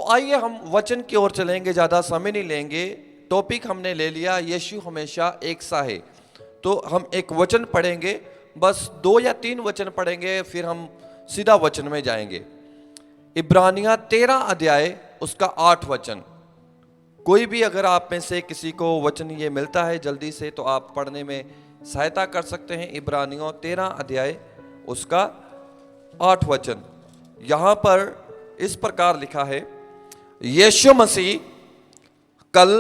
तो आइए हम वचन की ओर चलेंगे, ज़्यादा समय नहीं लेंगे। टॉपिक हमने ले लिया, यीशु हमेशा एक सा है। तो हम एक वचन पढ़ेंगे, बस 2 या 3 वचन पढ़ेंगे, फिर हम सीधा वचन में जाएंगे। इब्रानियां 13 अध्याय उसका 8 वचन। कोई भी अगर आप में से किसी को वचन ये मिलता है जल्दी से, तो आप पढ़ने में सहायता कर सकते हैं। इब्रानियों 13 अध्याय उसका 8 वचन। यहां पर इस प्रकार लिखा है, यीशु मसीह कल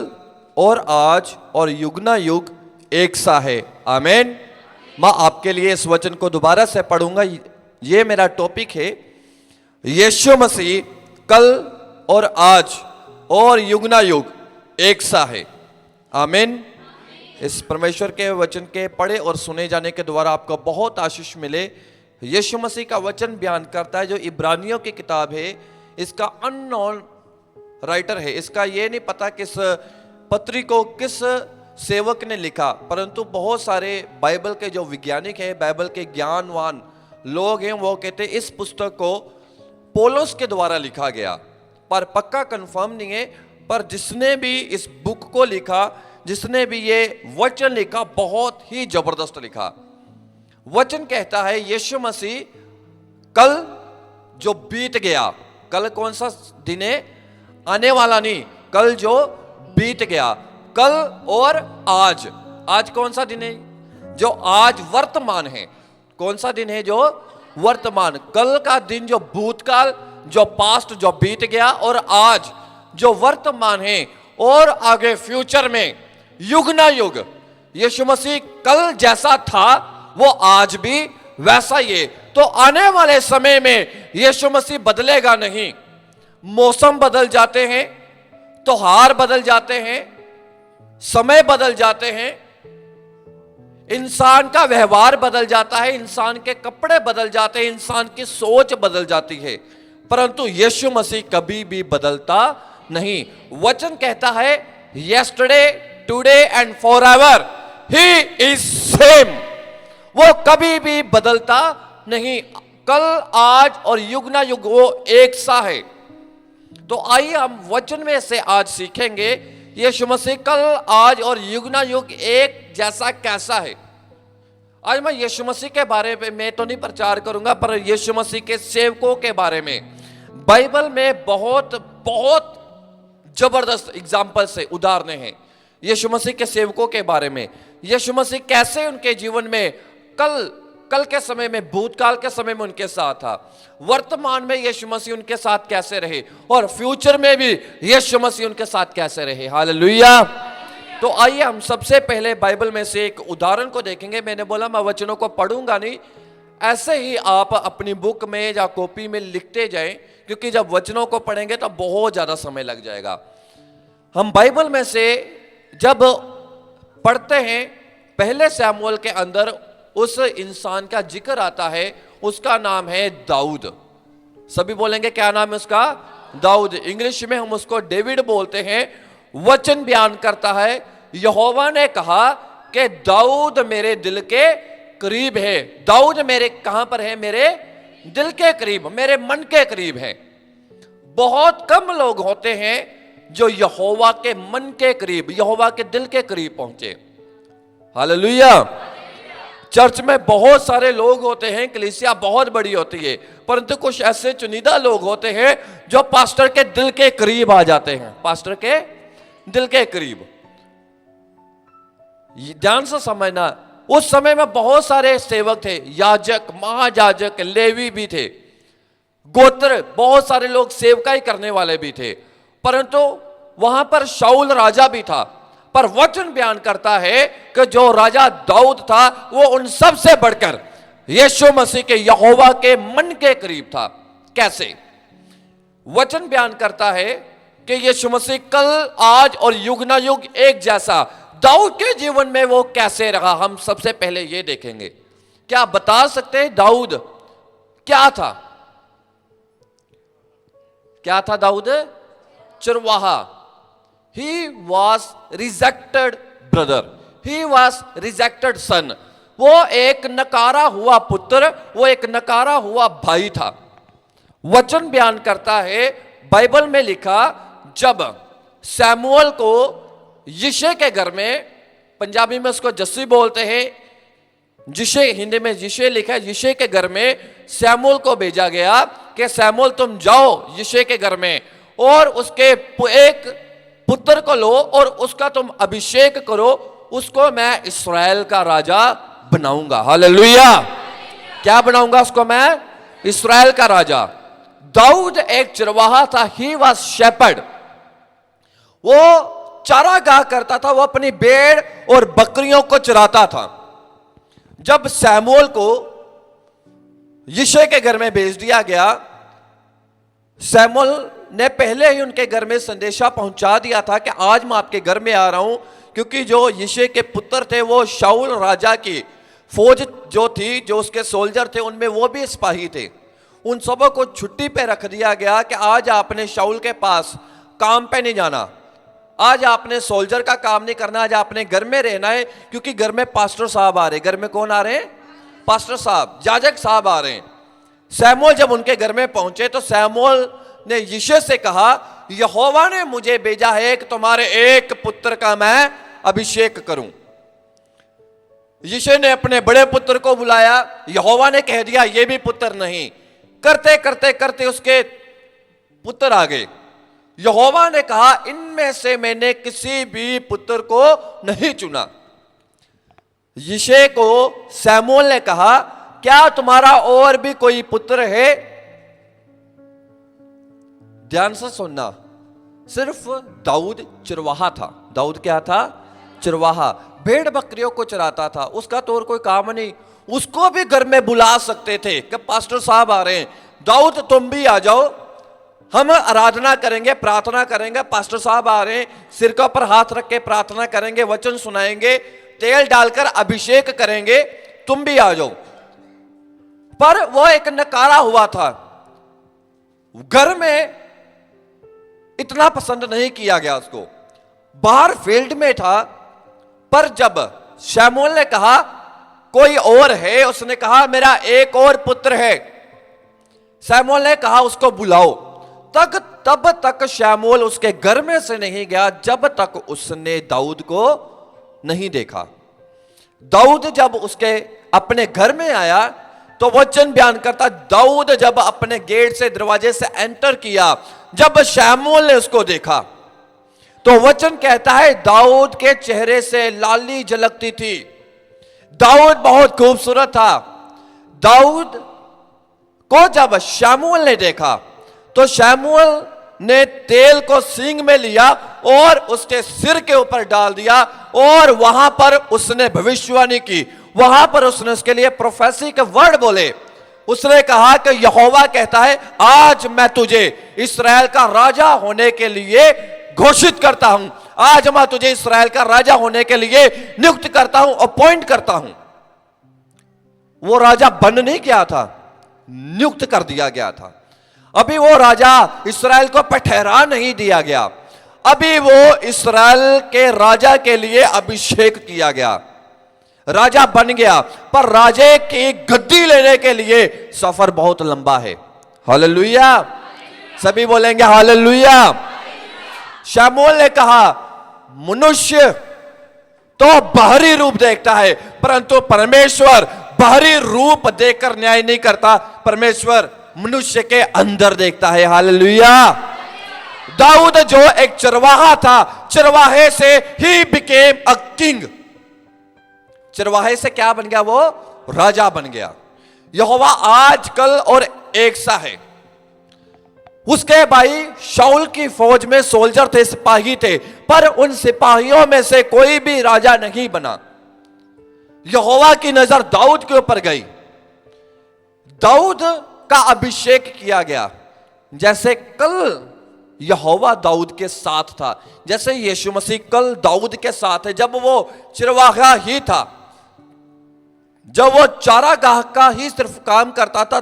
और आज और युगना युग एक सा है। आमीन। मैं आपके लिए इस वचन को दोबारा से पढ़ूंगा। ये मेरा टॉपिक है, यीशु मसीह कल और आज और युगना युग एक सा है। आमीन। इस परमेश्वर के वचन के पढ़े और सुने जाने के द्वारा आपको बहुत आशीष मिले। यीशु मसीह का वचन बयान करता है, जो इब्रानियों की किताब है, इसका अननोन राइटर है। इसका ये नहीं पता किस पत्री को किस सेवक ने लिखा, परंतु बहुत सारे बाइबल के जो वैज्ञानिक हैं, बाइबल के ज्ञानवान लोग हैं, वो कहते हैं इस पुस्तक को पौलुस के द्वारा लिखा गया, पर पक्का कंफर्म नहीं है। पर जिसने भी इस बुक को लिखा, जिसने भी ये वचन लिखा, बहुत ही जबरदस्त लिखा। वचन कहता है यीशु मसीह कल जो बीत गया, कल कौन सा दिन है? आने वाला नहीं, कल जो बीत गया, कल और आज। आज कौन सा दिन है? जो आज वर्तमान है। कौन सा दिन है? जो वर्तमान। कल का दिन जो भूतकाल, जो पास्ट, जो बीत गया, और आज जो वर्तमान है, और आगे फ्यूचर में युग ना युग। यीशु मसीह कल जैसा था वो आज भी वैसा ही है। तो आने वाले समय में यीशु मसीह बदलेगा नहीं। मौसम बदल जाते हैं, त्योहार बदल जाते हैं, समय बदल जाते हैं, इंसान का व्यवहार बदल जाता है, इंसान के कपड़े बदल जाते हैं, इंसान की सोच बदल जाती है, परंतु यीशु मसीह कभी भी बदलता नहीं। वचन कहता है yesterday, today and forever he is same. वो कभी भी बदलता नहीं। कल, आज और युग ना युग वो एक सा है। तो आइए हम वचन में से आज सीखेंगे यीशु मसीह कल, आज और युग ना युग एक जैसा कैसा है। आज मैं यीशु मसीह के बारे में तो नहीं प्रचार करूंगा, पर यीशु मसीह के सेवकों के बारे में बाइबल में बहुत बहुत जबरदस्त एग्जाम्पल से उदाहरण हैं यीशु मसीह के सेवकों के बारे में। यीशु मसीह कैसे उनके जीवन में कल के समय में, भूतकाल के समय में उनके साथ था, वर्तमान में यीशु मसीह उनके साथ कैसे रहे, और फ्यूचर में भी यीशु मसीह उनके साथ कैसे रहे। हालेलुया। तो आइए हम सबसे पहले बाइबल में से एक उदाहरण को देखेंगे। मैंने बोला मैं वचनों को पढ़ूंगा नहीं, ऐसे ही आप अपनी बुक में या कॉपी में लिखते जाएं, क्योंकि जब वचनों को पढ़ेंगे तो बहुत ज्यादा समय लग जाएगा। हम बाइबल में से जब पढ़ते हैं, पहले शमूएल के अंदर उस इंसान का जिक्र आता है, उसका नाम है दाऊद। सभी बोलेंगे क्या नाम है उसका? दाऊद। इंग्लिश में हम उसको डेविड बोलते हैं। वचन बयान करता है, यहोवा ने कहा कि दाऊद मेरे दिल के करीब है। दाऊद मेरे कहां पर है? मेरे दिल के करीब, मेरे मन के करीब है। बहुत कम लोग होते हैं जो यहोवा के मन के करीब, यहोवा के दिल के करीब पहुंचे। हालेलुया। चर्च में बहुत सारे लोग होते हैं, कलीसिया बहुत बड़ी होती है, परंतु कुछ ऐसे चुनिंदा लोग होते हैं जो पास्टर के दिल के करीब आ जाते हैं। पास्टर के दिल के करीब। ध्यान से समझना, उस समय में बहुत सारे सेवक थे, याजक, महायाजक, लेवी भी थे, गोत्र, बहुत सारे लोग सेवकाई करने वाले भी थे, परंतु वहां पर शाऊल राजा भी था। पर वचन बयान करता है कि जो राजा दाऊद था वो उन सब से बढ़कर यीशु मसीह के, यहोवा के मन के करीब था। कैसे? वचन बयान करता है कि यीशु मसीह कल, आज और युग ना युग एक जैसा। दाऊद के जीवन में वो कैसे रहा, हम सबसे पहले ये देखेंगे। क्या बता सकते हैं दाऊद क्या था? क्या था दाऊद? चरवाहा। He was rejected brother. He was rejected son. वो एक नकारा हुआ पुत्र, वो एक नकारा हुआ भाई था। वचन बयान करता है बाइबल में लिखा, जब सैमुअल को यिशे के घर में, पंजाबी में उसको जस्सी बोलते हैं, जिशे हिंदी में जिशे लिखा है, यिशे के घर में सैमुअल को भेजा गया कि सैमुअल तुम जाओ यिशे के घर में और उसके एक पुत्र को लो और उसका तुम अभिषेक करो, उसको मैं इस्राएल का राजा बनाऊंगा। हालेलुया। क्या बनाऊंगा उसको मैं? इस्राएल का राजा। दाऊद एक चरवाहा था, ही वाज शेपर्ड। वो चारागाह करता था, वो अपनी भेड़ और बकरियों को चराता था। जब सैमुअल को यिशे के घर में भेज दिया गया, सैमुअल ने पहले ही उनके घर में संदेशा पहुंचा दिया था कि आज मैं आपके घर में आ रहा हूं, क्योंकि जो यिशे के पुत्र थे वो शाऊल राजा की फौज जो थी, जो उसके सोल्जर थे, उनमें वो भी सिपाही थे। उन सबों को छुट्टी पे रख दिया गया कि आज आपने शाऊल के पास काम पे नहीं जाना, आज आपने सोल्जर का काम नहीं करना, आज आपने घर में रहना है, क्योंकि घर में पास्टर साहब आ रहे हैं। घर में कौन आ रहे हैं? पास्टर साहब, याजक साहब आ रहे हैं। सैमुअल जब उनके घर में पहुंचे तो सैमुअल ने यिशे से कहा, यहोवा ने मुझे भेजा है कि तुम्हारे एक पुत्र का मैं अभिषेक करूं। यिशे ने अपने बड़े पुत्र को बुलाया, यहोवा ने कह दिया ये भी पुत्र नहीं। करते करते करते उसके पुत्र आ गए। यहोवा ने कहा इनमें से मैंने किसी भी पुत्र को नहीं चुना। यिशे को सैमुअल ने कहा, क्या तुम्हारा और भी कोई पुत्र है? ध्यान से सुनना, सिर्फ दाऊद चरवाहा था। दाऊद क्या था? चरवाहा, भेड़ बकरियों को चराता था, उसका तो और कोई काम नहीं। उसको भी घर में बुला सकते थे कि पास्टर साहब आ रहे हैं, दाऊद तुम भी आ जाओ, हम आराधना करेंगे, प्रार्थना करेंगे, पास्टर साहब आ रहे हैं, सिर के ऊपर हाथ रख के प्रार्थना करेंगे, वचन सुनाएंगे, तेल डालकर अभिषेक करेंगे, तुम भी आ जाओ। पर वो एक नकारा हुआ था, घर में इतना पसंद नहीं किया गया उसको, बाहर फील्ड में था। पर जब शमूएल ने कहा कोई और है, उसने कहा मेरा एक और पुत्र है, शमूएल ने कहा उसको बुलाओ। तब तक शमूएल उसके घर में से नहीं गया जब तक उसने दाऊद को नहीं देखा। दाऊद जब उसके अपने घर में आया तो वचन बयान करता, दाऊद जब अपने गेट से, दरवाजे से एंटर किया, जब शमूएल ने उसको देखा तो वचन कहता है दाऊद के चेहरे से लाली झलकती थी। दाऊद बहुत खूबसूरत था। दाऊद को जब शमूएल ने देखा तो शमूएल ने तेल को सींग में लिया और उसके सिर के ऊपर डाल दिया और वहां पर उसने भविष्यवाणी की, वहां पर उसने उसके लिए प्रोफेसी के वर्ड बोले। उसने कहा कि यहोवा कहता है आज मैं तुझे इस्राएल का राजा होने के लिए घोषित करता हूं, आज मैं तुझे इस्राएल का राजा होने के लिए नियुक्त करता हूं, अपॉइंट करता हूं। वो राजा बन नहीं गया था, नियुक्त कर दिया गया था। अभी वो राजा इस्राएल को पे ठहरा नहीं दिया गया, अभी वो इस्राएल के राजा के लिए अभिषेक किया गया, राजा बन गया। पर राजे की गद्दी लेने के लिए सफर बहुत लंबा है। हालेलुया, सभी बोलेंगे हालेलुया। शमूएल ने कहा मनुष्य तो बाहरी रूप देखता है परंतु परमेश्वर बाहरी रूप देखकर न्याय नहीं करता, परमेश्वर मनुष्य के अंदर देखता है। हालेलुया। दाऊद जो एक चरवाहा था, चरवाहे से ही बिकेम अ किंग, चरवाहे से क्या बन गया? वो राजा बन गया। यहोवा आज कल और एक सा है। उसके भाई शाऊल की फौज में सोल्जर थे, सिपाही थे, पर उन सिपाहियों में से कोई भी राजा नहीं बना। यहोवा की नजर दाऊद के ऊपर गई, दाऊद का अभिषेक किया गया। जैसे कल यहोवा दाऊद के साथ था, जैसे यीशु मसीह कल दाऊद के साथ है। जब वो चरवाहा ही था, जब वो चारागाह का ही सिर्फ काम करता था,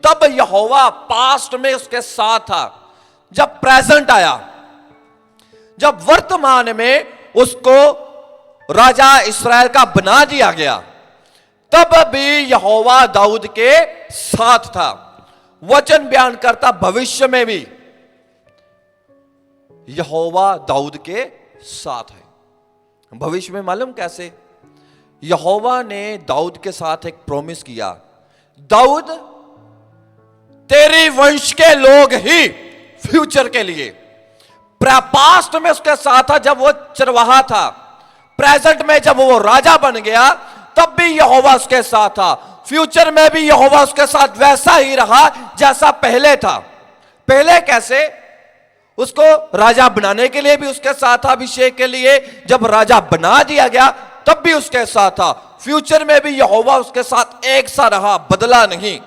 तब यहोवा पास्ट में उसके साथ था। जब प्रेजेंट आया, जब वर्तमान में उसको राजा इस्राएल का बना दिया गया, तब भी यहोवा दाऊद के साथ था। वचन बयान करता भविष्य में भी यहोवा दाऊद के साथ है। भविष्य में मालूम कैसे? यहोवा ने दाऊद के साथ एक प्रॉमिस किया, दाऊद तेरी वंश के लोग ही फ्यूचर के लिए, पास्ट में उसके साथ था जब वो चरवाहा था, प्रेजेंट में जब वो राजा बन गया तब भी यहोवा उसके साथ था, फ्यूचर में भी यहोवा उसके साथ वैसा ही रहा जैसा पहले था। पहले कैसे? उसको राजा बनाने के लिए भी उसके साथ था, अभिषेक के लिए, जब राजा बना दिया गया तब भी उसके साथ था, फ्यूचर में भी यहोवा उसके साथ एक सा रहा, बदला नहीं।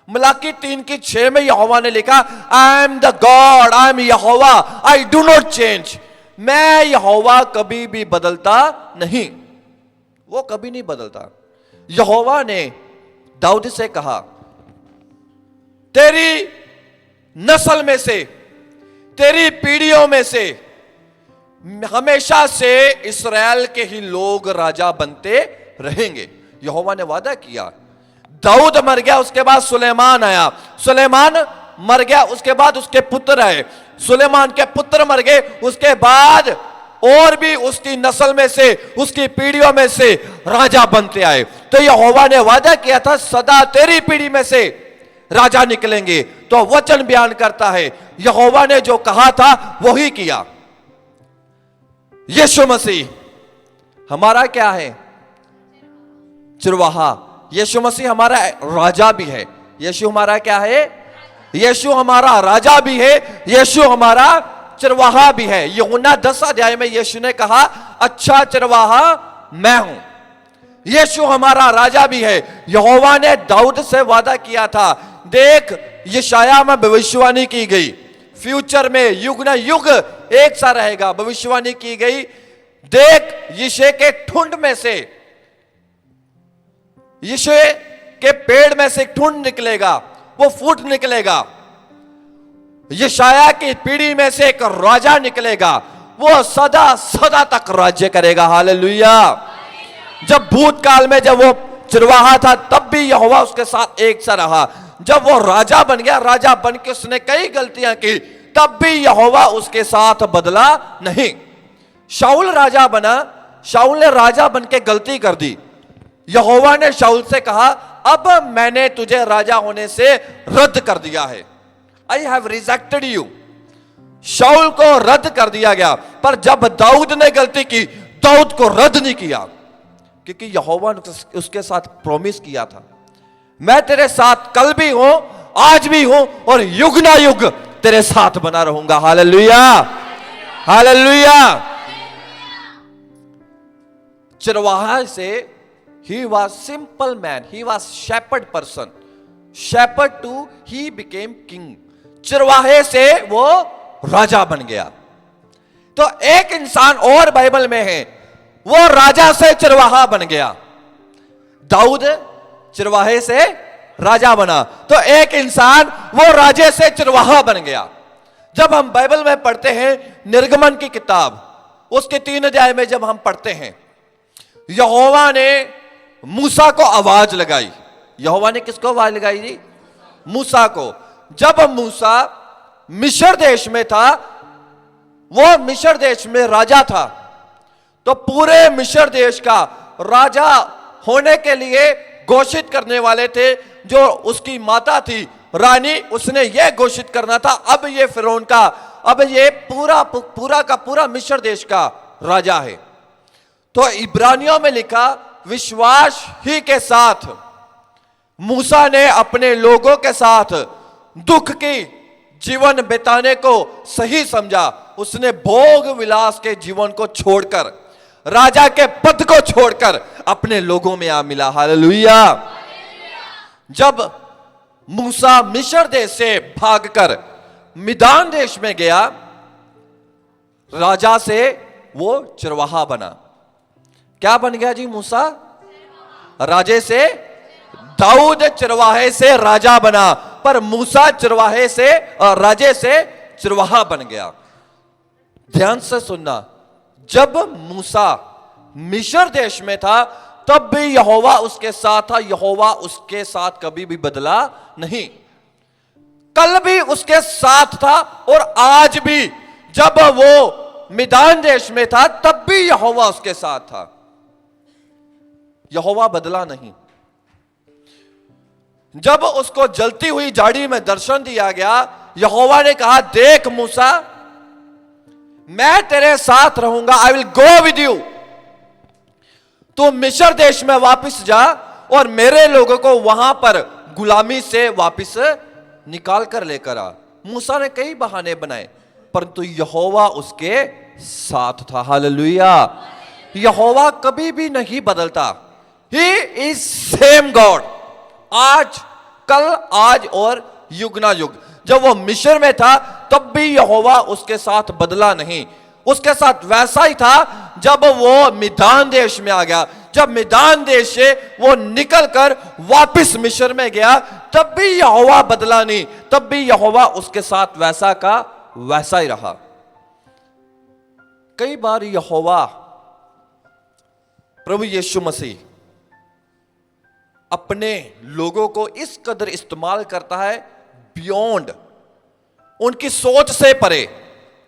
मलाकी 3:6 में यहोवा ने लिखा, I am the God, I am Jehovah, I do not change. मैं यहोवा कभी भी बदलता नहीं, वो कभी नहीं बदलता। यहोवा ने दाऊद से कहा, तेरी नस्ल में से, तेरी पीढ़ियों में से हमेशा से इस्राएल के ही लोग राजा बनते रहेंगे। यहोवा ने वादा किया। दाऊद मर गया, उसके बाद सुलेमान आया, सुलेमान मर गया, उसके बाद उसके पुत्र आए, सुलेमान के पुत्र मर गए, उसके बाद और भी उसकी नस्ल में से, उसकी पीढ़ियों में से राजा बनते आए। तो यहोवा ने वादा किया था, सदा तेरी पीढ़ी में से राजा निकलेंगे। तो वचन बयान करता है, यहोवा ने जो कहा था वही किया। यीशु मसीह हमारा क्या है? चरवाहा। यीशु मसीह हमारा राजा भी है। यीशु हमारा क्या है? यीशु हमारा राजा भी है, यीशु हमारा चरवाहा भी है। यूहन्ना 10 अध्याय में यीशु ने कहा, अच्छा चरवाहा मैं हूं। यीशु हमारा राजा भी है। यहोवा ने दाऊद से वादा किया था, देख यशाया में भविष्यवाणी की गई, फ्यूचर में युग न युग एक सा रहेगा, भविष्यवाणी की गई, देख यिशै के ठुंड में से, यिशै के पेड़ में से ठुंड निकलेगा, वो फूट निकलेगा, यशाया की पीढ़ी में से एक राजा निकलेगा, वो सदा सदा तक राज्य करेगा। हालेलुया। जब भूतकाल में जब वो चरवाहा था तब भी यहोवा उसके साथ एक सा रहा, जब वो राजा बन गया, राजा बन के उसने कई गलतियां की, तब भी यहोवा उसके साथ बदला नहीं। शाऊल राजा बना, शाऊल ने राजा बन के गलती कर दी, यहोवा ने शाऊल से कहा, अब मैंने तुझे राजा होने से रद्द कर दिया है, आई हैव रिजेक्टेड यू। शाऊल को रद्द कर दिया गया, पर जब दाऊद ने गलती की, दाऊद को रद्द नहीं किया, क्योंकि यहोवा ने उसके साथ प्रॉमिस किया था, मैं तेरे साथ कल भी हूं, आज भी हूं और युग ना युग तेरे साथ बना रहूंगा। Hallelujah, hallelujah. चरवाहा से he was simple man, he was shepherd person, shepherd to he became king। चरवाहे से वो राजा बन गया। तो एक इंसान और बाइबल में है, वो राजा से चरवाहा बन गया। दाऊद चरवाहे से राजा बना, तो एक इंसान वो राजे से चरवाहा बन गया। जब हम बाइबल में पढ़ते हैं, निर्गमन की किताब उसके 3 अध्याय में जब हम पढ़ते हैं, यहोवा ने मूसा को आवाज लगाई। यहोवा ने किसको आवाज लगाई जी? मूसा को। जब मूसा मिस्र देश में था, वो मिस्र देश में राजा था, तो पूरे मिस्र देश का राजा होने के लिए घोषित करने वाले थे, जो उसकी माता थी रानी, उसने यह घोषित करना था, अब ये फिरौन का, अब ये पूरा का पूरा मिस्र देश का राजा है। तो इब्रानियों में लिखा, विश्वास ही के साथ मूसा ने अपने लोगों के साथ दुख की जीवन बिताने को सही समझा। उसने भोग विलास के जीवन को छोड़कर, राजा के पद को छोड़कर अपने लोगों में आ मिला। हालेलुया। जब मूसा मिस्र देश से भागकर मिदान देश में गया, राजा से वो चरवाहा बना। क्या बन गया जी? मूसा राजे से, दाऊद चरवाहे से राजा बना, पर मूसा चरवाहे से और राजे से चरवाहा बन गया। ध्यान से सुनना, जब मूसा मिस्र देश में था तब भी यहोवा उसके साथ था, यहोवा उसके साथ कभी भी बदला नहीं, कल भी उसके साथ था और आज भी जब वो मिदान देश में था तब भी यहोवा उसके साथ था। यहोवा बदला नहीं। जब उसको जलती हुई झाड़ी में दर्शन दिया गया, यहोवा ने कहा, देख मूसा, मैं तेरे साथ रहूंगा, I will go with you. तू मिस्र देश में वापस जा और मेरे लोगों को वहां पर गुलामी से वापस निकाल कर लेकर आ। मूसा ने कई बहाने बनाए, परंतु यहोवा उसके साथ था। हालेलुया। यहोवा कभी भी नहीं बदलता। ही इज सेम गॉड, आज, कल, आज और युग ना युग। जब वो मिस्र में था तब भी यहोवा उसके साथ बदला नहीं। उसके साथ वैसा ही था जब वो मिदान देश में आ गया। जब मिदान देश से वो निकलकर वापस मिस्र में गया तब भी यहोवा बदला नहीं। तब भी यहोवा उसके साथ वैसा का वैसा ही रहा। कई बार यहोवा प्रभु यीशु मसीह अपने लोगों को इस कदर इस्तेमाल करता है बियॉन्ड, उनकी सोच से परे।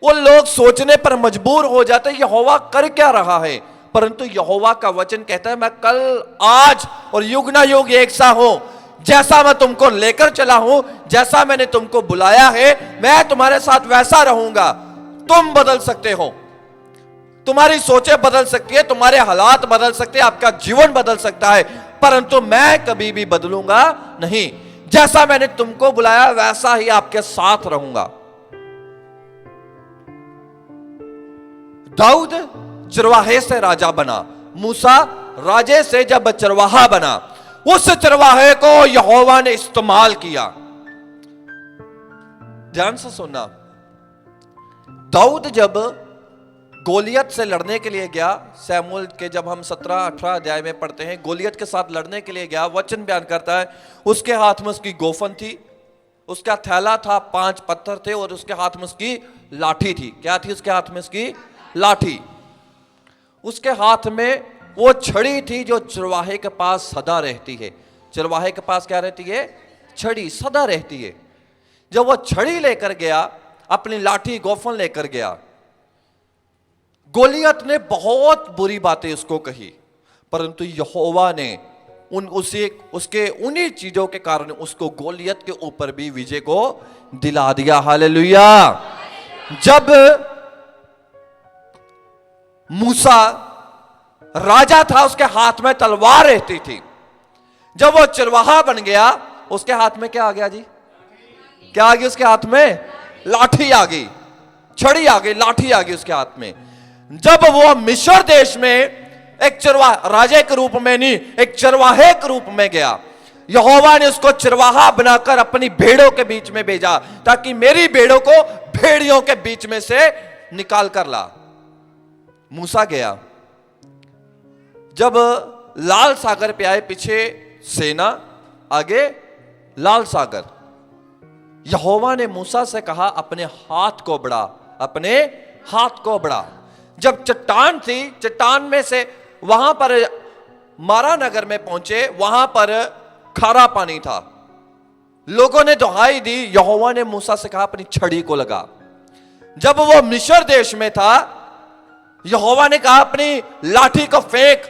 वो लोग सोचने पर मजबूर हो जाते हैं यहोवा कर क्या रहा है, परंतु यहोवा का वचन कहता है, मैं कल, आज और युग ना युग एक सा हूं। जैसा मैं तुमको लेकर चला हूं, जैसा मैंने तुमको बुलाया है, मैं तुम्हारे साथ वैसा रहूंगा। तुम बदल सकते हो, तुम्हारी सोचें बदल सकती है, तुम्हारे हालात बदल सकते हैं, आपका जीवन बदल सकता है, परंतु मैं कभी भी बदलूंगा नहीं। जैसा मैंने तुमको बुलाया वैसा ही आपके साथ रहूंगा। दाऊद चरवाहे से राजा बना, मूसा राजे से जब चरवाहा बना, उस चरवाहे को यहोवा ने इस्तेमाल किया। ध्यान से सुनना, दाऊद जब गोलियत से लड़ने के लिए गया, शमूएल के जब हम 17-18 अध्याय में पढ़ते हैं, गोलियत के साथ लड़ने के लिए गया, वचन बयान करता है, उसके हाथ में उसकी गोफन थी, उसका थैला था, 5 पत्थर थे और उसके हाथ में उसकी लाठी थी। क्या थी उसके हाथ में? उसकी लाठी। उसके हाथ में वो छड़ी थी जो चरवाहे के पास सदा रहती है। चरवाहे के पास क्या रहती है? छड़ी सदा रहती है। जब वो छड़ी लेकर गया, अपनी लाठी गोफन लेकर गया, गोलियत ने बहुत बुरी बातें उसको कही, परंतु यहोवा ने उसके उन्हीं चीजों के कारण उसको गोलियत के ऊपर भी विजय को दिला दिया। हालेलुया। जब मूसा राजा था, उसके हाथ में तलवार रहती थी। जब वो चरवाहा बन गया, उसके हाथ में क्या आ गया जी? क्या आ गई उसके हाथ में? लाठी आ गई, छड़ी आ गई, लाठी आ गई उसके हाथ में। जब वो मिस्र देश में एक राजे के रूप में नहीं, एक चरवाहे के रूप में गया, यहोवा ने उसको चरवाहा बनाकर अपनी भेड़ों के बीच में भेजा, ताकि मेरी भेड़ों को भेड़ियों के बीच में से निकाल कर ला। मूसा गया, जब लाल सागर पे आए, पीछे सेना, आगे लाल सागर, यहोवा ने मूसा से कहा, अपने हाथ को बढ़ा, अपने हाथ को बढ़ा। जब चट्टान थी, चट्टान में से वहां पर मारा नगर में पहुंचे, वहां पर खारा पानी था। लोगों ने दुहाई दी, यहोवा ने मूसा से कहा, अपनी छड़ी को लगा। जब वो मिस्र देश में था, यहोवा ने कहा, अपनी लाठी को फेंक।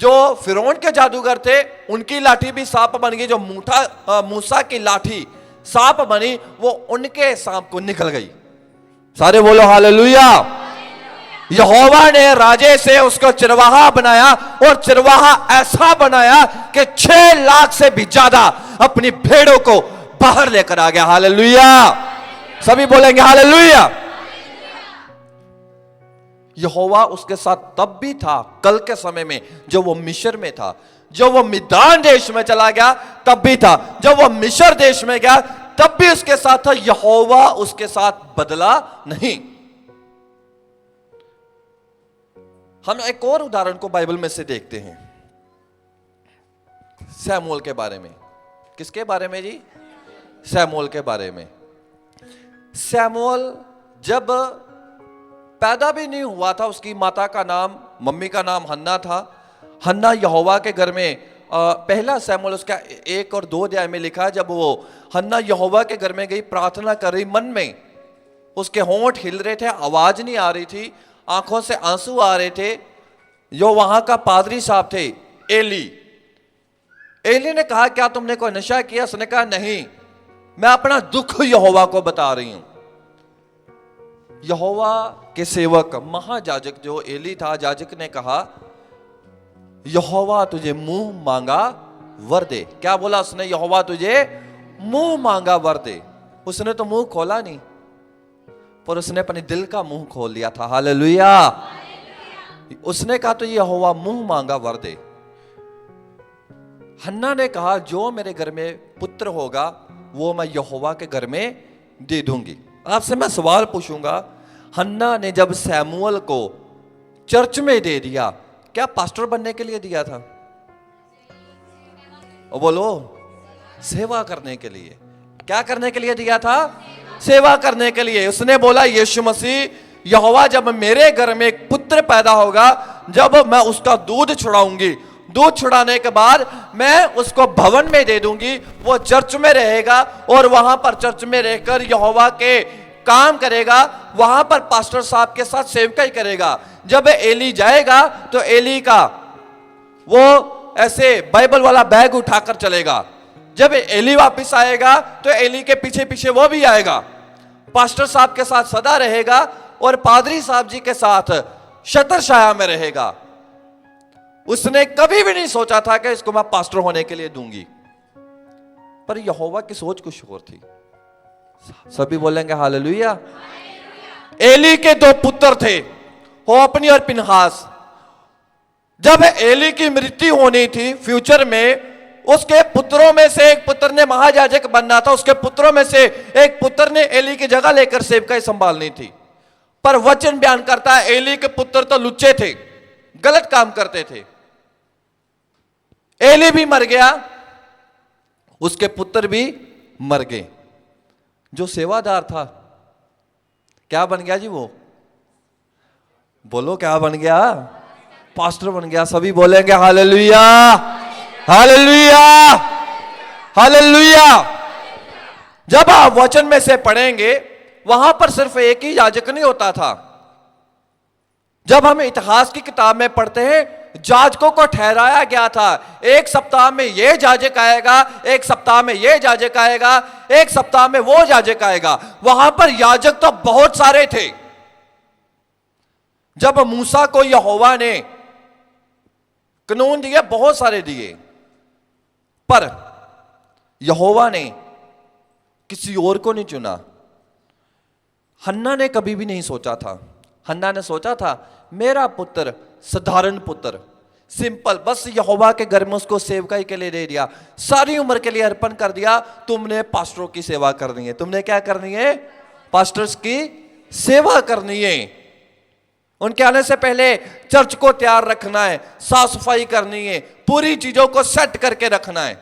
जो फिरौन के जादूगर थे, उनकी लाठी भी सांप बन गई। जो मूसा की लाठी सांप बनी, वो उनके सांप को निकल गई। सारे बोलो हालेलुया। यहोवा ने राजे से उसको चरवाहा बनाया, और चरवाहा ऐसा बनाया कि 6 लाख से भी ज्यादा अपनी भेड़ों को बाहर लेकर आ गया। हालेलुया। सभी बोलेंगे हालेलुया। यहोवा उसके साथ तब भी था, कल के समय में, जब वो मिस्र में था। जब वो मिदान देश में चला गया तब भी था। जब वो मिस्र देश में गया तब भी उसके साथ था। यहोवा उसके साथ बदला नहीं। हम एक और उदाहरण को बाइबल में से देखते हैं, शमूएल के बारे में। किसके बारे में जी? शमूएल के बारे में। शमूएल जब पैदा भी नहीं हुआ था, उसकी माता का नाम, मम्मी का नाम हन्ना था। हन्ना यहोवा के घर में पहला सैमुएल उसका 1 और 2 अध्याय में लिखा, जब वो हन्ना यहोवा के घर में गई, प्रार्थना कर रही, मन में उसके होंठ हिल रहे थे, आवाज नहीं आ रही थी, आंखों से आंसू आ रहे थे। जो वहां का पादरी साहब थे एली ने कहा, क्या तुमने कोई नशा किया? उसने कहा, नहीं, मैं अपना दुख यहोवा को बता रही हूं। यहोवा के सेवक महायाजक जो एली था, याजक ने कहा, यहोवा तुझे मुंह मांगा वर दे। क्या बोला उसने? यहोवा तुझे मुंह मांगा वर दे। उसने तो मुंह खोला नहीं, पर उसने अपने दिल का मुंह खोल लिया था। हालेलुया। उसने कहा, तो यहोवा मुंह मांगा वर दे। हन्ना ने कहा, जो मेरे घर में पुत्र होगा वो मैं यहोवा के घर में दे दूंगी। आपसे मैं सवाल पूछूंगा, हन्ना ने जब सैमुअल को चर्च में दे दिया, क्या पास्टर बनने के लिए दिया था? और बोलो, सेवा करने के लिए। क्या करने के लिए दिया था? सेवा करने के लिए। उसने बोला, यीशु मसीह, यहोवा जब मेरे घर में एक पुत्र पैदा होगा, जब मैं उसका दूध छुड़ाऊंगी, दूध छुड़ाने के बाद मैं उसको भवन में दे दूंगी, वो चर्च में रहेगा और वहां पर चर्च में रहकर यहोवा के काम करेगा, वहां पर पास्टर साहब के साथ सेवकाई करेगा। जब एली जाएगा तो एली का वो ऐसे बाइबल वाला बैग उठाकर चलेगा। जब एली वापस आएगा तो एली के पीछे पीछे वो भी आएगा, पास्टर साहब के साथ सदा रहेगा और पादरी साहब जी के साथ छत्र छाया में रहेगा। उसने कभी भी नहीं सोचा था कि इसको मैं पास्टर होने के लिए दूंगी, पर यहोवा की सोच कुछ और थी। सभी बोलेंगे हालेलुया। एली के 2 पुत्र थे, होपनी और पिनहास। जब एली की मृत्यु होनी थी फ्यूचर में, उसके पुत्रों में से एक पुत्र ने महायाजक बनना था, उसके पुत्रों में से एक पुत्र ने एली की जगह लेकर सेवकाई संभालनी थी। पर वचन बयान करता है, एली के पुत्र तो लुच्चे थे, गलत काम करते थे। एली भी मर गया, उसके पुत्र भी मर गए। जो सेवादार था क्या बन गया जी? वो बोलो, क्या बन गया? पास्टर बन गया। सभी बोलेंगे हालेलुया, हालेलुया, हालेलुया। जब आप वचन में से पढ़ेंगे, वहां पर सिर्फ एक ही याजक नहीं होता था। जब हम इतिहास की किताब में पढ़ते हैं, याजकों को ठहराया गया था, एक सप्ताह में ये याजक आएगा, एक सप्ताह में ये याजक आएगा, एक सप्ताह में वो याजक आएगा। वहां पर याजक तो बहुत सारे थे। जब मूसा को यहोवा ने कानून दिए, बहुत सारे दिए, पर यहोवा ने किसी और को नहीं चुना। हन्ना ने कभी भी नहीं सोचा था। हन्ना ने सोचा था, मेरा पुत्र साधारण पुत्र, सिंपल, बस यहोवा के घर में उसको सेवकाई के लिए दे दिया, सारी उम्र के लिए अर्पण कर दिया। तुमने पास्टरों की सेवा करनी है। तुमने क्या करनी है? पास्टर्स की सेवा करनी है। उनके आने से पहले चर्च को तैयार रखना है, साफ सफाई करनी है, पूरी चीजों को सेट करके रखना है।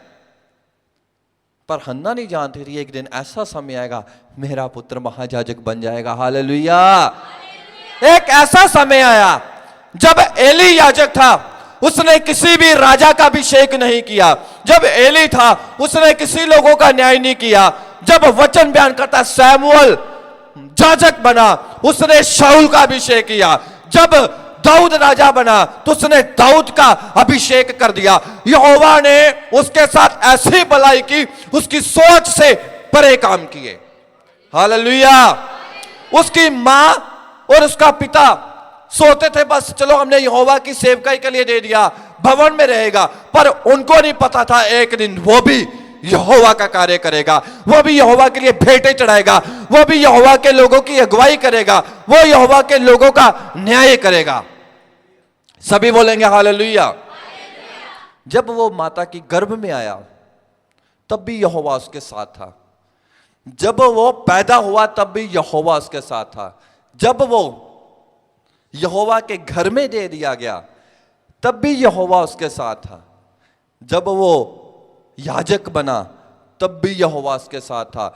पर हन्ना नहीं जानती थी, एक दिन ऐसा समय आएगा, मेरा पुत्र महायाजक बन जाएगा। हालेलुया। एक ऐसा समय आया जब एली याजक था, उसने किसी भी राजा का अभिषेक नहीं किया। जब एली था, उसने किसी लोगों का न्याय नहीं किया। जब वचन बयान करता सैमुअल याजक बना, उसने शाऊल का अभिषेक किया। जब दाऊद राजा बना तो उसने दाऊद का अभिषेक कर दिया। यहोवा ने उसके साथ ऐसी भलाई की, उसकी सोच से परे काम किए। हालेलुया। उसकी मां और उसका पिता सोते थे, बस चलो हमने यहोवा की सेवकाई के लिए दे दिया, भवन में रहेगा। पर उनको नहीं पता था एक दिन वो भी यहोवा का कार्य करेगा, वो भी यहोवा के लिए भेंटें चढ़ाएगा, वो भी यहोवा के लोगों की अगुवाई करेगा, वो यहोवा के लोगों का न्याय करेगा। सभी बोलेंगे हालेलुया। जब वो माता की गर्भ में आया तब भी यहोवा उसके साथ था। जब वो पैदा हुआ तब भी यहोवा उसके साथ था। जब वो यहोवा के घर में दे दिया गया तब भी यहोवा उसके साथ था। जब वो याजक बना तब भी यहोवा उसके साथ था।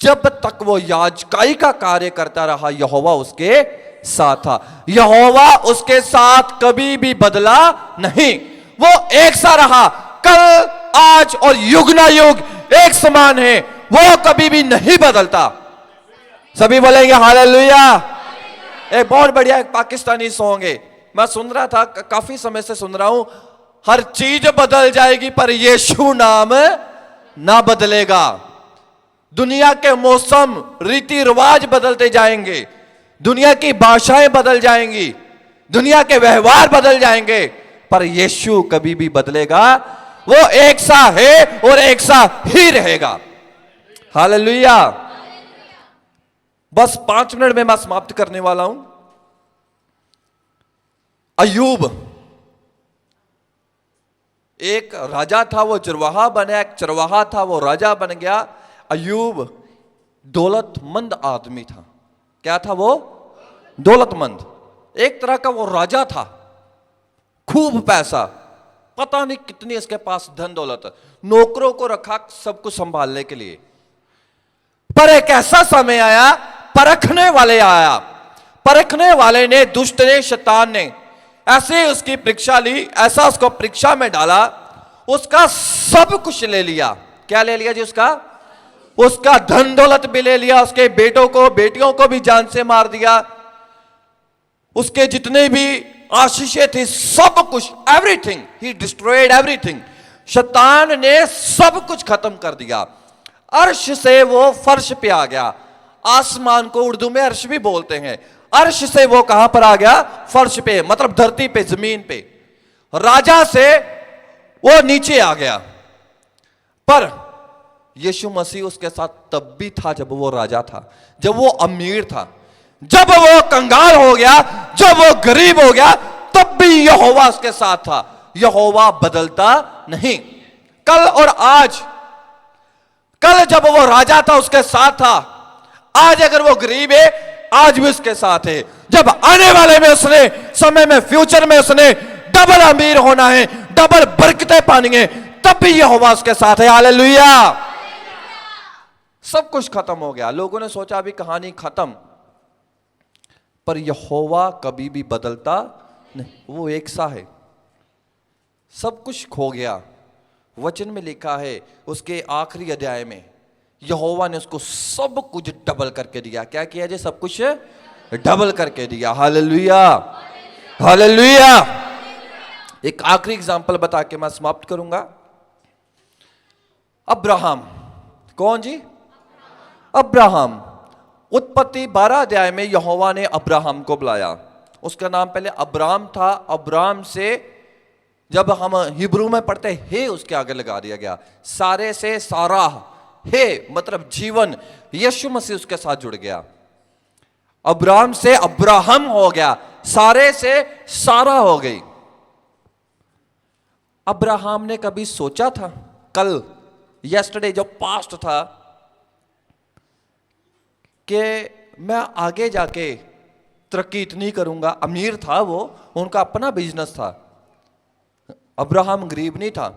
जब तक वो याजकाई का कार्य करता रहा, यहोवा उसके साथ था। यहोवा उसके साथ कभी भी बदला नहीं, वो एक सा रहा, कल, आज और युग ना युग एक समान है, वो कभी भी नहीं बदलता। सभी बोलेंगे हालेलुया। एक बहुत बढ़िया एक पाकिस्तानी सॉन्ग है, मैं सुन रहा था, काफी समय से सुन रहा हूं। हर चीज बदल जाएगी पर यीशु नाम ना बदलेगा। दुनिया के मौसम, रीति रिवाज बदलते जाएंगे, दुनिया की भाषाएं बदल जाएंगी, दुनिया के व्यवहार बदल जाएंगे, पर यीशु कभी भी बदलेगा। वो एक सा है और एक सा ही रहेगा। हालेलुया। बस 5 मिनट में मैं समाप्त करने वाला हूं। अय्यूब एक राजा था, वो चरवाहा बना, एक चरवाहा था वो राजा बन गया। अय्यूब दौलतमंद आदमी था। क्या था वो? दौलतमंद। एक तरह का वो राजा था, खूब पैसा, पता नहीं कितनी इसके पास धन दौलत, नौकरों को रखा सब कुछ संभालने के लिए। पर एक ऐसा समय आया, परखने वाले आया, परखने वाले ने, दुष्ट ने, शैतान ने ऐसे उसकी परीक्षा ली, ऐसा उसको परीक्षा में डाला, उसका सब कुछ ले लिया। क्या ले लिया जी? उसका धन दौलत भी ले लिया, उसके बेटों को, बेटियों को भी जान से मार दिया, उसके जितने भी आशीषें थी सब कुछ, एवरीथिंग, ही डिस्ट्रॉयड एवरीथिंग। शैतान ने सब कुछ खत्म कर दिया। अर्श से वो फर्श पे आ गया। आसमान को उर्दू में अर्श भी बोलते हैं। अर्श से वो कहां पर आ गया? फर्श पे, मतलब धरती पे, जमीन पे। राजा से वो नीचे आ गया। पर यीशु मसीह उसके साथ तब भी था जब वो राजा था, जब वो अमीर था, जब वो कंगाल हो गया, जब वो गरीब हो गया, तब भी यहोवा उसके साथ था। यहोवा बदलता नहीं। कल और आज, कल जब वो राजा था उसके साथ था, आज अगर वो गरीब है आज भी उसके साथ है। जब आने वाले में उसने, समय में, फ्यूचर में उसने डबल अमीर होना है, डबल बरकतें पानी है, तब भी यहोवा उसके साथ है। हालेलुया। सब कुछ खत्म हो गया, लोगों ने सोचा अभी कहानी खत्म, पर यहोवा कभी भी बदलता नहीं, वो एक सा है। सब कुछ खो गया। वचन में लिखा है उसके आखिरी अध्याय में, यहोवा ने उसको सब कुछ डबल करके दिया। क्या किया जी? सब कुछ डबल करके दिया। Hallelujah, hallelujah. एक आखिरी एग्जांपल बता के मैं समाप्त करूंगा। अब्राहम, कौन जी? अब्राहम। उत्पत्ति 12 अध्याय में यहोवा ने अब्राहम को बुलाया। उसका नाम पहले अब्राम था। अब्राम से जब हम हिब्रू में पढ़ते हे उसके आगे लगा दिया गया। सारे से सारा, हे मतलब जीवन, यीशु मसीह उसके साथ जुड़ गया। अब्राम से अब्राहम हो गया, सारे से सारा हो गई। अब्राहम ने कभी सोचा था, कल, यस्टरडे जो पास्ट था, कि मैं आगे जाके तरक्की इतनी करूंगा? अमीर था वो, उनका अपना बिजनेस था। अब्राहम गरीब नहीं था।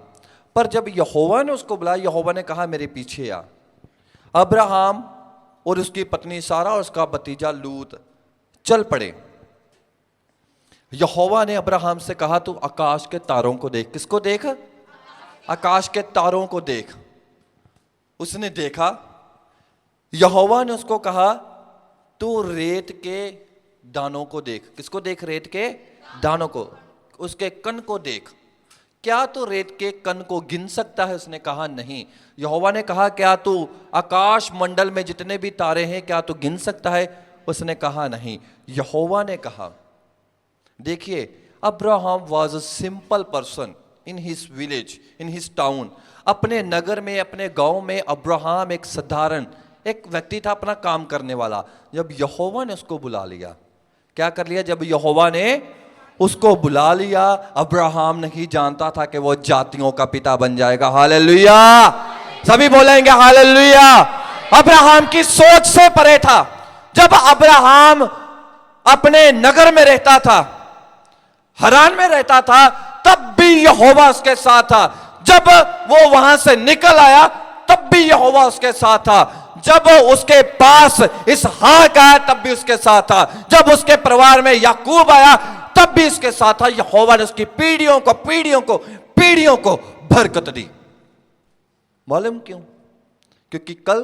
पर जब यहोवा ने उसको बुलाया, यहोवा ने कहा मेरे पीछे आ। अब्राहम और उसकी पत्नी सारा और उसका भतीजा लूत चल पड़े। यहोवा ने अब्राहम से कहा तू आकाश के तारों को देख। किसको देख? आकाश के तारों को देख। उसने देखा। यहोवा ने उसको कहा तू रेत के दानों को देख। किसको देख? रेत के दानों को, उसके कण को देख। क्या तू रेत के कण को गिन सकता है? उसने कहा नहीं। यहोवा ने कहा क्या तू आकाश मंडल में जितने भी तारे हैं क्या तू गिन सकता है? उसने कहा नहीं। यहोवा ने कहा, देखिए, Abraham was a simple person in his village, in his town. अपने नगर में, अपने गांव में अब्राहम एक साधारण एक व्यक्ति था, अपना काम करने वाला। जब यहोवा ने उसको बुला लिया, क्या कर लिया? जब यहोवा ने उसको बुला लिया, अब्राहम नहीं जानता था कि वो जातियों का पिता बन जाएगा। हालेलुया, सभी बोलेंगे हालेलुया। अब्राहम की सोच से परे था। जब अब्राहम अपने नगर में रहता था, हरान में रहता था, तब भी यहोवा उसके साथ था। जब वो वहां से निकल आया तब भी यहोवा उसके साथ था। जब उसके पास इसहाक आया तब भी उसके साथ था। जब उसके परिवार में याकूब आया तब भी इसके साथ था। यहोवा ने उसकी पीढ़ियों को पीढ़ियों को बरकत दी। मालूम क्यों? क्योंकि कल,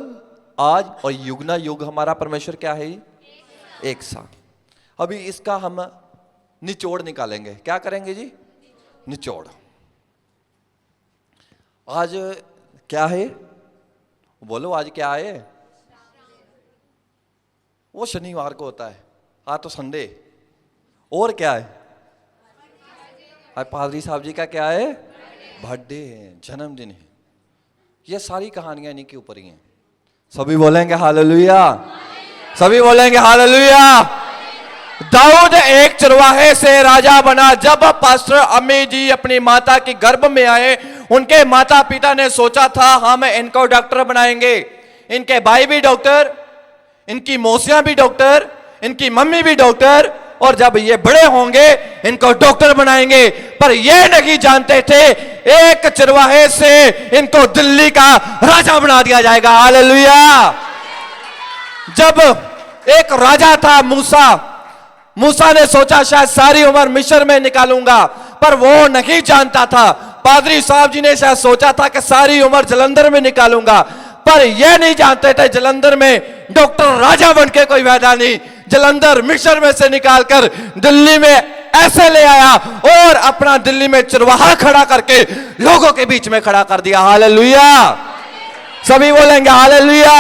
आज और युग ना युग हमारा परमेश्वर क्या है? एक सा। अभी इसका हम निचोड़ निकालेंगे। क्या करेंगे जी? निचोड़। आज क्या है? बोलो, आज क्या है? वो शनिवार को होता है, आज तो संडे। और क्या है? आज पादरी साहब जी का क्या है? बर्थडे है, जन्मदिन है। ये सारी कहानियां इन्हीं के ऊपर ही हैं। सभी बोलेंगे हालेलुया, सभी बोलेंगे हालेलुया। दाऊद एक चरवाहे से राजा बना। जब पास्टर अम्मी जी अपनी माता के गर्भ में आए, उनके माता पिता ने सोचा था हम इनको डॉक्टर बनाएंगे। इनके भाई भी डॉक्टर, इनकी मौसियां भी डॉक्टर, इनकी मम्मी भी डॉक्टर, और जब ये बड़े होंगे इनको डॉक्टर बनाएंगे। पर ये नहीं जानते थे एक चरवाहे से इनको दिल्ली का राजा बना दिया जाएगा। हालेलुया। जब एक राजा था मूसा ने सोचा शायद सारी उम्र मिस्र में निकालूंगा, पर वो नहीं जानता था। पादरी साहब जी ने शायद सोचा था कि सारी उम्र जलंधर में निकालूंगा, पर ये नहीं जानते थे जलंधर में डॉक्टर राजा बन के कोई फायदा नहीं। जलंधर मिस्र में से निकालकर दिल्ली में ऐसे ले आया और अपना दिल्ली में चरवाहा खड़ा करके लोगों के बीच में खड़ा कर दिया। हालेलुया, सभी बोलेंगे हालेलुया।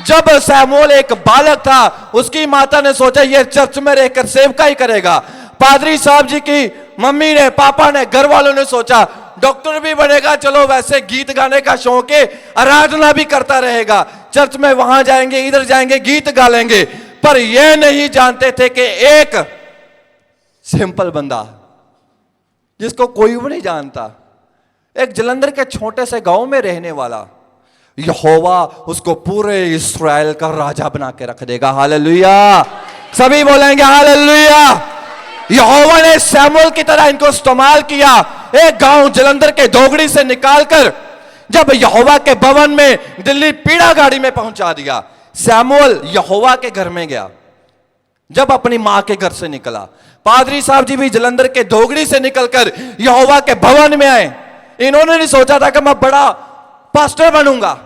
जब सैमुअल एक बालक था, उसकी माता ने सोचा ये चर्च में रहकर सेवका ही करेगा। पादरी साहब जी की मम्मी ने, पापा ने, घर वालों ने सोचा डॉक्टर भी बनेगा, चलो वैसे गीत गाने का शौक है, आराधना भी करता रहेगा, चर्च में वहां जाएंगे, इधर जाएंगे, गीत गा लेंगे। पर यह नहीं जानते थे कि एक सिंपल बंदा जिसको कोई भी नहीं जानता, एक जलंधर के छोटे से गांव में रहने वाला, यहोवा उसको पूरे इस्राएल का राजा बना के रख देगा। हालेलुया, सभी बोलेंगे हालेलुया। यहोवा ने सैमुअल की तरह इनको इस्तेमाल किया। एक गांव जलंधर के धोगड़ी से निकालकर जब यहोवा के भवन में दिल्ली पीड़ा गाड़ी में पहुंचा दिया। सैमुअल यहोवा के घर में गया जब अपनी मां के घर से निकला। पादरी साहब जी भी जलंधर के धोगड़ी से निकलकर यहोवा के भवन में आए। इन्होंने नहीं सोचा था कि मैं बड़ा पास्टर बनूंगा,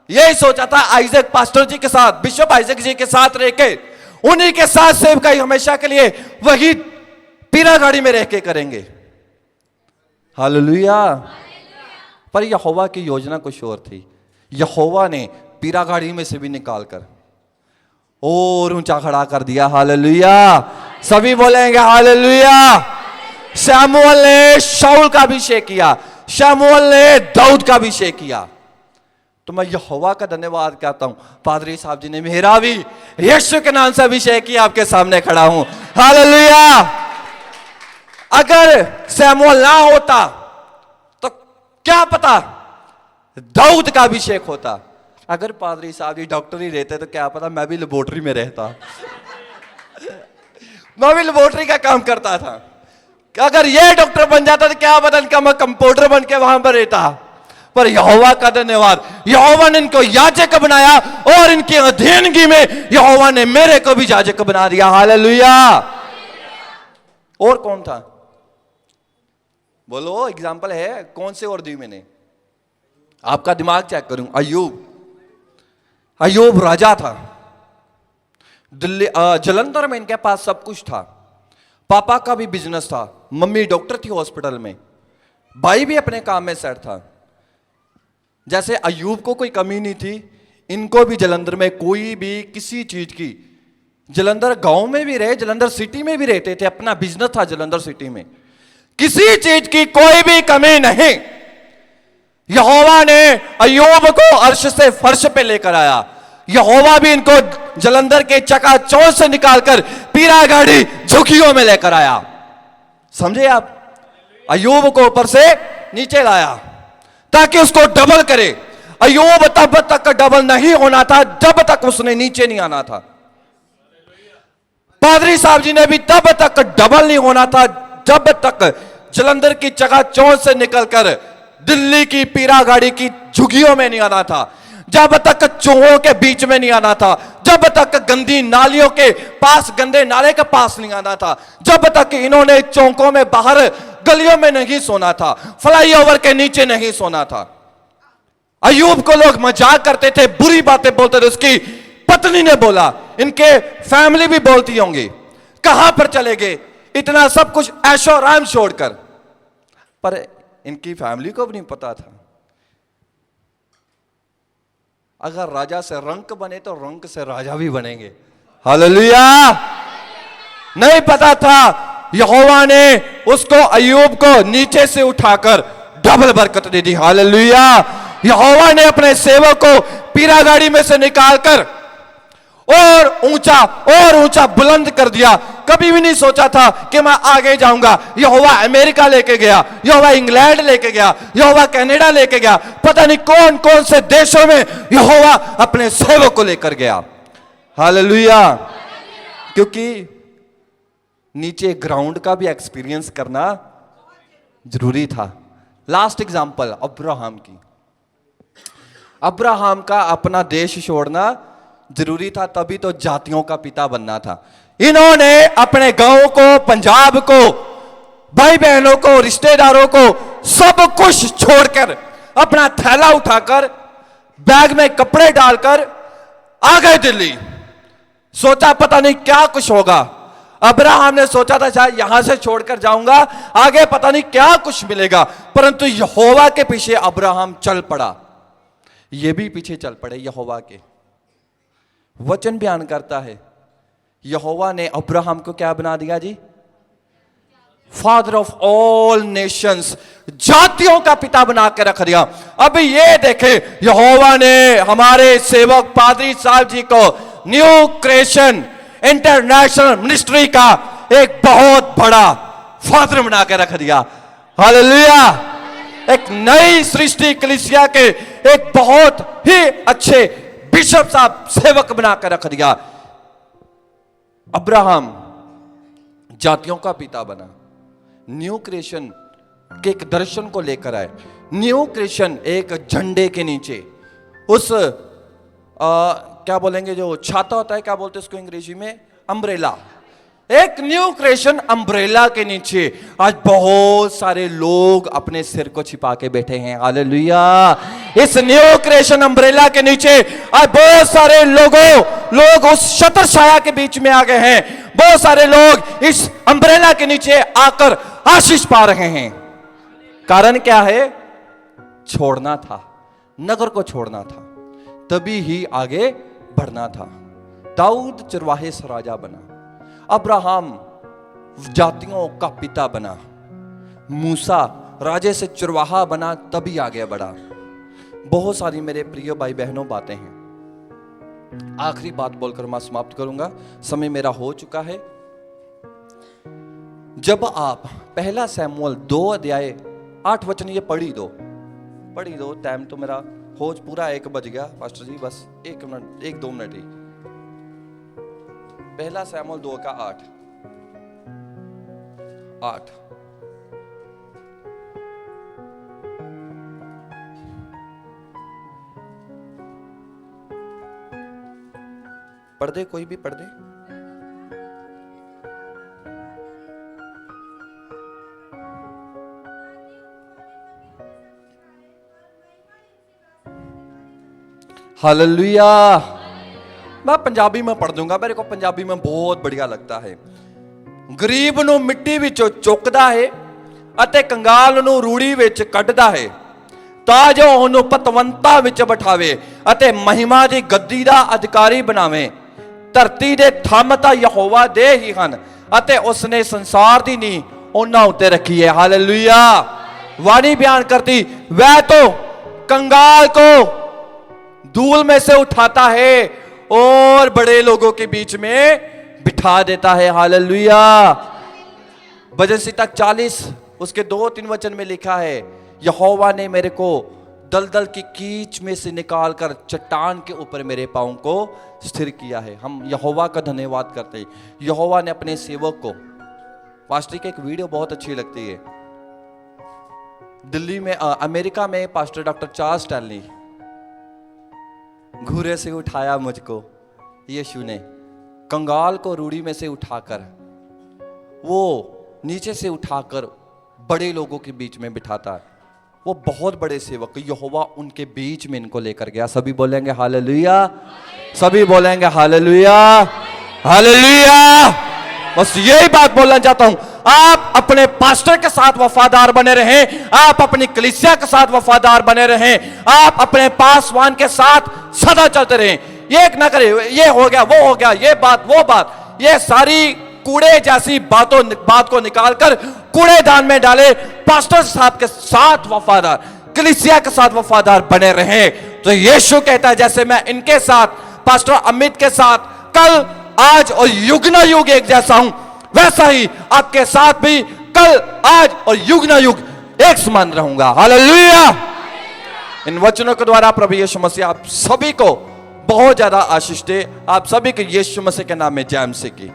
यही सोचा था आइजक पास्टर जी के साथ, बिशप आइजक जी के साथ रह के, उन्हीं के साथ सेवकाई हमेशा के लिए वही पीरा गाड़ी में रह के करेंगे। हालेलुया। पर यहोवा की योजना कुछ और थी। यहोवा ने पीरा गाड़ी में से भी निकालकर और ऊंचा खड़ा कर दिया। हालेलुया, सभी बोलेंगे हालेलुया। शमूएल ने शाऊल का अभिषेक किया, शमूएल ने दाऊद का अभिषेक किया। तो मैं यहोवा का धन्यवाद कहता हूं, पादरी साहब जी ने मेरा भी यीशु के नाम से अभिषेक किया, आपके सामने खड़ा हूं। हालेलुया। अगर शमूएल ना होता तो क्या पता दाऊद का अभिषेक होता। अगर पादरी साहब जी डॉक्टर ही रहते तो क्या पता मैं भी लेबोरेटरी में रहता मैं भी लेबोरेटरी का काम करता था। अगर ये डॉक्टर बन जाता तो क्या पता इनका मैं कंपाउंडर बन के वहां पर रहता। पर यहोवा का धन्यवाद, यहोवा ने इनको याजक बनाया और इनकी अधीनगी में यहोवा ने मेरे को भी याजक बना दिया। हालेलुया। और कौन था बोलो, एग्जाम्पल है कौन से और दी मैंने, आपका दिमाग चेक करूं। अय्यूब राजा था, दिल्ली जलंधर में इनके पास सब कुछ था। पापा का भी बिजनेस था, मम्मी डॉक्टर थी हॉस्पिटल में, भाई भी अपने काम में सेट था। जैसे अय्यूब को कोई कमी नहीं थी, इनको भी जलंधर में कोई भी किसी चीज की, जलंधर गांव में भी रहे, जलंधर सिटी में भी रहते थे, अपना बिजनेस था जलंधर सिटी में, किसी चीज की कोई भी कमी नहीं। यहोवा ने अय्यूब को अर्श से फर्श पे लेकर आया। यहोवा भी इनको जलंधर के चकाचौंध से निकालकर पीरा गाड़ी झुकियों में लेकर आया। समझे आप? अय्यूब को ऊपर से नीचे लाया ताकि उसको डबल करे। अय्यूब तब तक डबल नहीं होना था जब तक उसने नीचे नहीं आना था। पादरी साहब जी ने भी तब तक डबल नहीं होना था जब तक जलंधर की चकाचौंध से निकलकर दिल्ली की पीरा गाड़ी की झुग्गियों में नहीं आना था, जब तक चूहों के बीच में नहीं आना था, जब तक गंदी नालियों के पास, गंदे नाले के पास नहीं आना था, जब तक इन्होंने चौकों में बाहर गलियों में नहीं सोना था, फ्लाईओवर के नीचे नहीं सोना था। अय्यूब को लोग मजाक करते थे, बुरी बातें बोलते थे। उसकी पत्नी ने बोला, इनके फैमिली भी बोलती होंगी, कहां पर चले गए इतना सब कुछ ऐशो आराम छोड़कर। पर इनकी फैमिली को भी नहीं पता था, अगर राजा से रंक बने तो रंक से राजा भी बनेंगे। हालेलुया। नहीं पता था, यहोवा ने उसको अय्यूब को नीचे से उठाकर डबल बरकत दे दी। हालेलुया। यहोवा ने अपने सेवक को पीरा गाड़ी में से निकालकर और ऊंचा बुलंद कर दिया। कभी भी नहीं सोचा था कि मैं आगे जाऊंगा। यहोवा अमेरिका लेके गया, यहोवा इंग्लैंड लेके गया, यहोवा कनाडा लेके गया, पता नहीं कौन कौन से देशों में यहोवा अपने सेवक को लेकर गया। हालेलुया। क्योंकि नीचे ग्राउंड का भी एक्सपीरियंस करना जरूरी था। लास्ट एग्जांपल अब्राहम की। अब्राहम का अपना देश छोड़ना जरूरी था, तभी तो जातियों का पिता बनना था। इन्होंने अपने गांव को, पंजाब को, भाई बहनों को, रिश्तेदारों को सब कुछ छोड़कर, अपना थैला उठाकर, बैग में कपड़े डालकर आ गए दिल्ली। सोचा पता नहीं क्या कुछ होगा। अब्राहम ने सोचा था शायद यहां से छोड़कर जाऊंगा, आगे पता नहीं क्या कुछ मिलेगा, परंतु यहोवा के पीछे अब्राहम चल पड़ा। ये भी पीछे चल पड़े यहोवा के। वचन बयान करता है, यहोवा ने अब्राहम को क्या बना दिया जी? फादर ऑफ ऑल नेशंस, जातियों का पिता बना के रख दिया। अब ये देखे, यहोवा ने हमारे सेवक पादरी साहब जी को न्यू क्रिएशन इंटरनेशनल मिनिस्ट्री का एक बहुत बड़ा फादर बना के रख दिया। हालेलुया। एक नई सृष्टि कलीसिया के एक बहुत ही अच्छे बिशप साहब, सेवक बना कर रख दिया। अब्राहम जातियों का पिता बना, न्यू क्रिएशन के एक दर्शन को लेकर आए। न्यू क्रिएशन एक झंडे के नीचे, उस क्या बोलेंगे, जो छाता होता है, क्या बोलते हैं उसको अंग्रेजी में? अम्ब्रेला। एक न्यू क्रिएशन अम्ब्रेला के नीचे आज बहुत सारे लोग अपने सिर को छिपा के बैठे हैं। हालेलुया। इस न्यू क्रिएशन अम्ब्रेला के नीचे आज बहुत सारे लोग उस छत्र छाया के बीच में आ गए हैं। बहुत सारे लोग इस अम्ब्रेला के नीचे आकर आशीष पा रहे हैं। कारण क्या है? छोड़ना था, नगर को छोड़ना था, तभी ही आगे बढ़ना था। दाऊद चरवाहे से राजा बना, अब्राहम जातियों का पिता बना, मूसा राजे से चरवाहा बना, तभी आगे बढ़ा। बहुत सारी मेरे प्रिय भाई बहनों बातें हैं। आखिरी बात बोलकर मैं समाप्त करूंगा, समय मेरा हो चुका है। जब आप पहला शमूएल 2 अध्याय 8 वचन ये पढ़ी दो। टाइम तो मेरा हो पूरा 1 बज गया पास्टर जी, बस 1 मिनट 1-2 मिनट ही। पहला शमूएल 2 का 8। पढ़ दे, कोई भी पढ़ दे। हालेलुया। मैं पंजाबी में पढ़ दूंगा, मेरे को पंजाबी में बहुत बढ़िया लगता है। गरीब ਨੂੰ ਮਿੱਟੀ ਵਿੱਚੋਂ ਚੁੱਕਦਾ ਹੈ ਅਤੇ ਕੰਗਾਲ ਨੂੰ ਰੂੜੀ ਵਿੱਚ ਕੱਢਦਾ ਹੈ, ਤਾਂ ਜੋ ਉਹਨੂੰ ਪਤਵੰਤਾ ਵਿੱਚ ਬਿਠਾਵੇ ਅਤੇ ਮਹਿਮਾ ਦੀ ਗੱਦੀ ਦਾ ਅਧਿਕਾਰੀ ਬਣਾਵੇ। ਧਰਤੀ ਦੇ ਥੰਮ ਤਾਂ ਯਹੋਵਾ ਦੇ ਹੀ ਹਨ ਅਤੇ ਉਸਨੇ ਸੰਸਾਰ ਦੀ ਨੀਂਹ ਉਹਨਾਂ ਉੱਤੇ ਰੱਖੀ है। हालेलुया। वाणी बयान करती, वह तो कंगाल को धूल में से उठाता है और बड़े लोगों के बीच में बिठा देता है। हालेलुया। भजन संहिता 40 उसके 2-3 वचन में लिखा है, यहोवा ने मेरे को दलदल की कीच में से निकालकर चट्टान के ऊपर मेरे पांव को स्थिर किया है। हम यहोवा का धन्यवाद करते हैं। यहोवा ने अपने सेवक को, पास्टर की एक वीडियो बहुत अच्छी लगती है, दिल्ली में अमेरिका में पास्टर डॉक्टर चार्ल्स स्टैनली, घूरे से उठाया मुझको यीशु ने, कंगाल को रूढ़ी में से उठाकर, वो नीचे से उठाकर बड़े लोगों के बीच में बिठाता है। वो बहुत बड़े सेवक यहोवा उनके बीच में इनको लेकर गया। सभी बोलेंगे हालेलुया, सभी बोलेंगे हालेलुया, हालेलुया। बस यही बात बोलना चाहता हूं, आप अपने पास्टर के साथ वफादार बने रहें, आप अपनी कलीसिया के साथ वफादार बने रहें, आप अपने पासवान के साथ सदा चलते रहें। ये ना करें ये हो गया वो हो गया, ये बात वो बात, ये सारी कूड़े जैसी बात को निकालकर कूड़ेदान में डाले। पास्टर साहब के साथ वफादार, कलीसिया के साथ वफादार बने रहें। तो यीशु कहता है जैसे मैं इनके साथ, पास्टर अमित के साथ कल आज और युग ना युग एक जैसा हूं, वैसा ही आपके साथ भी कल आज और युग ना युग एक समान रहूंगा। हालेलुया। इन वचनों के द्वारा प्रभु यीशु मसीह आप सभी को बहुत ज्यादा आशीष दे। आप सभी को यीशु मसीह के नाम में जय मसीह की।